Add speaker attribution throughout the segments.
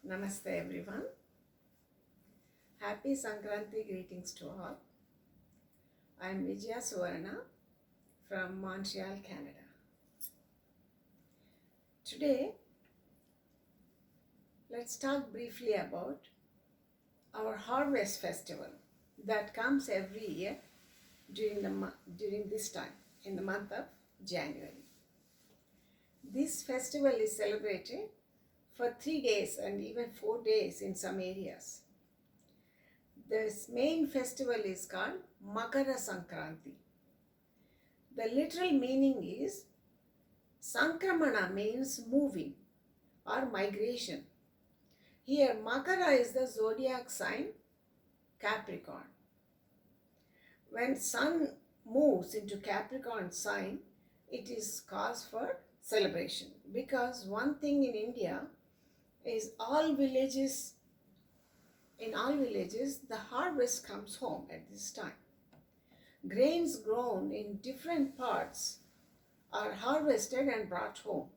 Speaker 1: Namaste everyone. Happy Sankranti greetings to all. I am Vijaya Suvarna from Montreal, Canada. Today, let's talk briefly about our harvest festival that comes every year during this time in the month of January. This festival is celebrated for 3 days and even 4 days in some areas. This main festival is called Makara Sankranti. The literal meaning is Sankramana means moving or migration. Here Makara is the zodiac sign Capricorn. When sun moves into Capricorn sign, it is cause for celebration because one thing in India is in all villages, the harvest comes home at this time. Grains grown in different parts are harvested and brought home.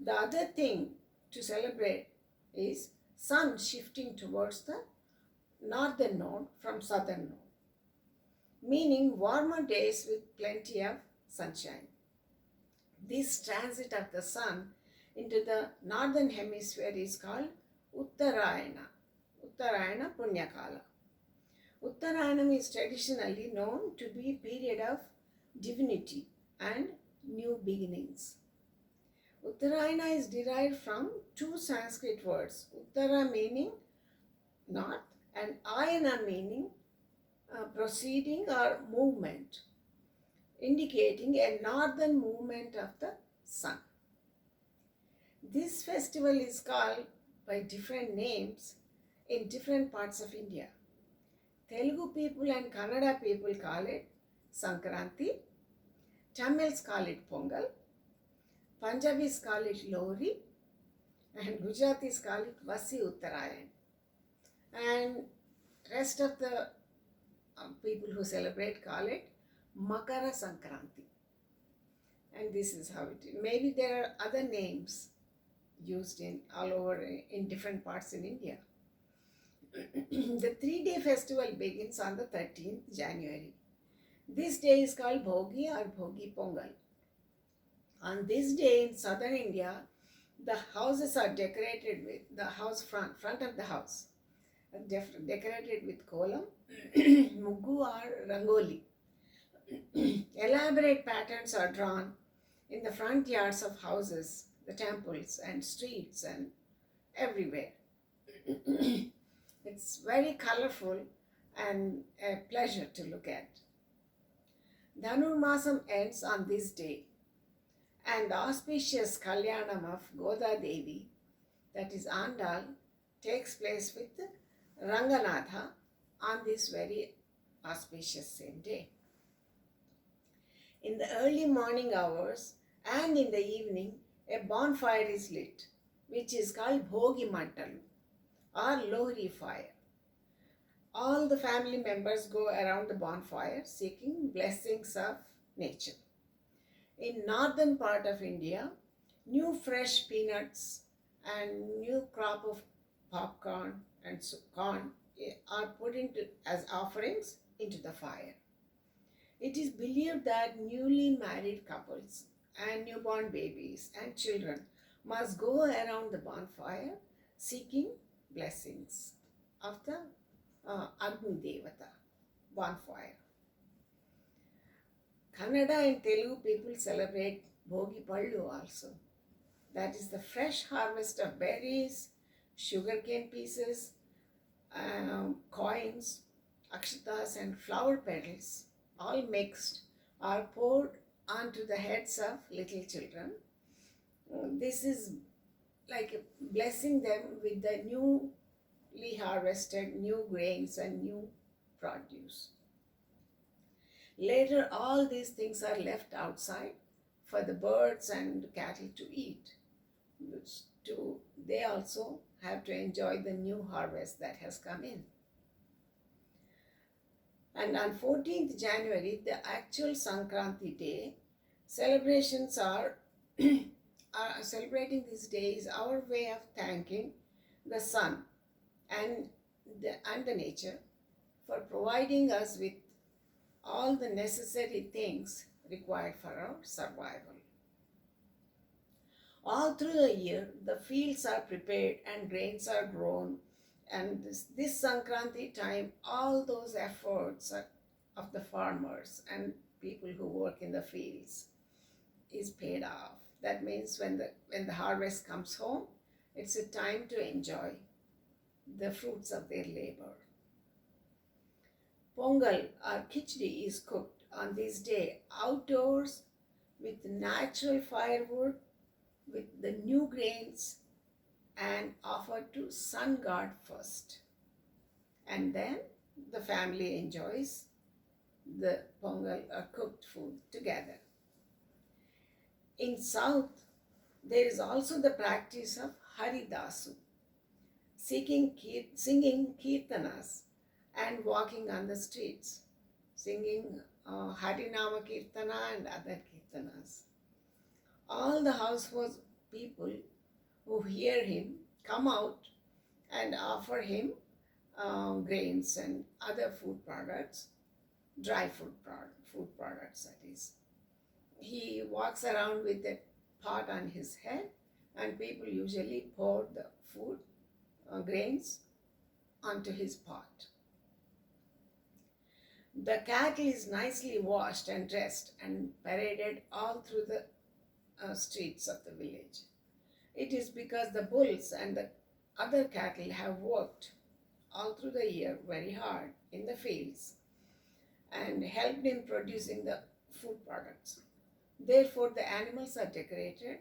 Speaker 1: The other thing to celebrate is sun shifting towards the northern node from southern node, meaning warmer days with plenty of sunshine. This transit of the sun into the northern hemisphere is called Uttarayana Punyakala. Uttarayanam is traditionally known to be a period of divinity and new beginnings. Uttarayana is derived from two Sanskrit words, Uttara meaning north and Ayana meaning proceeding or movement, indicating a northern movement of the sun. This festival is called by different names in different parts of India. Telugu people and Kannada people call it Sankranti, Tamils call it Pongal, Punjabis call it Lohri, and Gujaratis call it Vasi Uttarayan. And rest of the people who celebrate call it Makara Sankranti. And this is how it is. Maybe there are other names used all over in different parts in India. The 3-day festival begins on the 13th January. This day is called Bhogi or Bhogi Pongal. On this day in southern India, the houses are decorated with the house front of the house, decorated with kolam, muggu or rangoli. Elaborate patterns are drawn in the front yards of houses, the temples and streets and everywhere. It's very colorful and a pleasure to look at. Dhanurmasam ends on this day, and the auspicious Kalyanam of Goda Devi, that is Andal, takes place with Ranganatha on this very auspicious same day. In the early morning hours and in the evening, a bonfire is lit, which is called Bhogi Mantalu or Lohri fire. All the family members go around the bonfire seeking blessings of nature. In northern part of India, new fresh peanuts and new crop of popcorn and corn are put as offerings into the fire. It is believed that newly married couples and newborn babies and children must go around the bonfire seeking blessings of the Agni Devata bonfire. Kannada and Telugu people celebrate Bhogi Pallu also. That is the fresh harvest of berries, sugarcane pieces, coins, akshatas and flower petals, all mixed, are poured onto the heads of little children. This is like blessing them with the newly harvested new grains and new produce. Later, all these things are left outside for the birds and cattle to eat. They also have to enjoy the new harvest that has come in. And on 14th January, the actual Sankranti Day, celebrations are celebrating this day is our way of thanking the sun, and the nature for providing us with all the necessary things required for our survival. All through the year, the fields are prepared and grains are grown, and this Sankranti time, all those efforts of the farmers and people who work in the fields is paid off. That means when the harvest comes home, it's a time to enjoy the fruits of their labor. Pongal or khichdi is cooked on this day outdoors with natural firewood, with the new grains, and offered to sun god first. And then the family enjoys the pongal or cooked food together. In South, there is also the practice of Haridasu, singing kirtanas and walking on the streets, singing Harinama Kirtana and other kirtanas. All the household people who hear him come out and offer him grains and other food products, dry food products that is. He walks around with a pot on his head, and people usually pour the food, grains, onto his pot. The cattle is nicely washed and dressed and paraded all through the streets of the village. It is because the bulls and the other cattle have worked all through the year very hard in the fields and helped in producing the food products. Therefore, the animals are decorated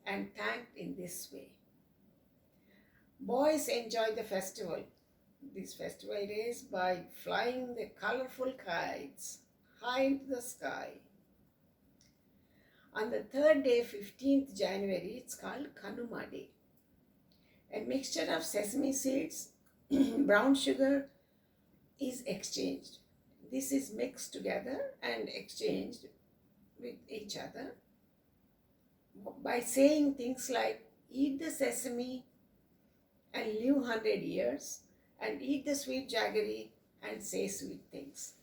Speaker 1: and thanked in this way. Boys enjoy the festival, these festival days, by flying the colorful kites high into the sky. On the third day, 15th January, it's called Kanuma Day. A mixture of sesame seeds, brown sugar is exchanged. This is mixed together and exchanged with each other by saying things like, eat the sesame and live 100 years, and eat the sweet jaggery and say sweet things.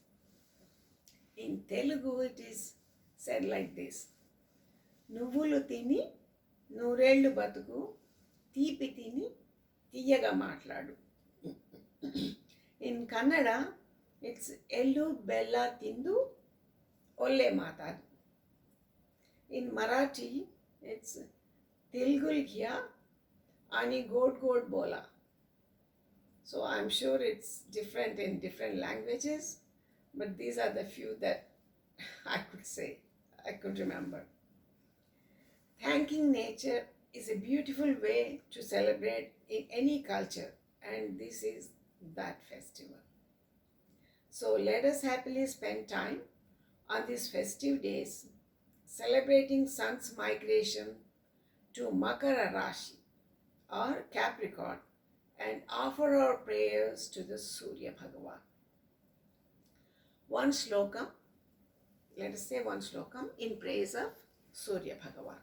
Speaker 1: In Telugu, it is said like this: నువ్వులు తిని నూరేళ్ళు బతుకు, తీపి తిని తీయగా మాట్లాడు. In Kannada, it's ఎల్లు బెల్ల తిందు ఒల్లే మాతాడు. In Marathi, it's తిల్గుల్ ఘ్యా ani god bola. So I'm sure it's different in different languages, but these are the few that I could remember. Thanking nature is a beautiful way to celebrate in any culture, and this is that festival. So let us happily spend time on these festive days celebrating sun's migration to Makara Rashi or Capricorn and offer our prayers to the Surya Bhagavan. One slokam, let us say one slokam in praise of Surya Bhagavan.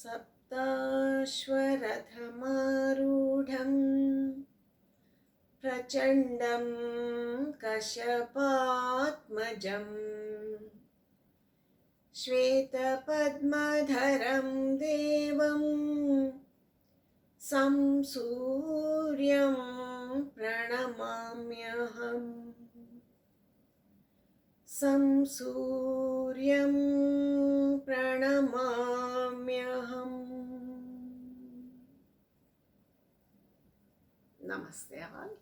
Speaker 1: Saptashwarathamaruಢam prachandam kashapatmajam श्वेतपद्मधरं देवं संसूर्यं प्रणमाम्यहम् संसूर्यं प्रणमाम्यहम्. Namaste all.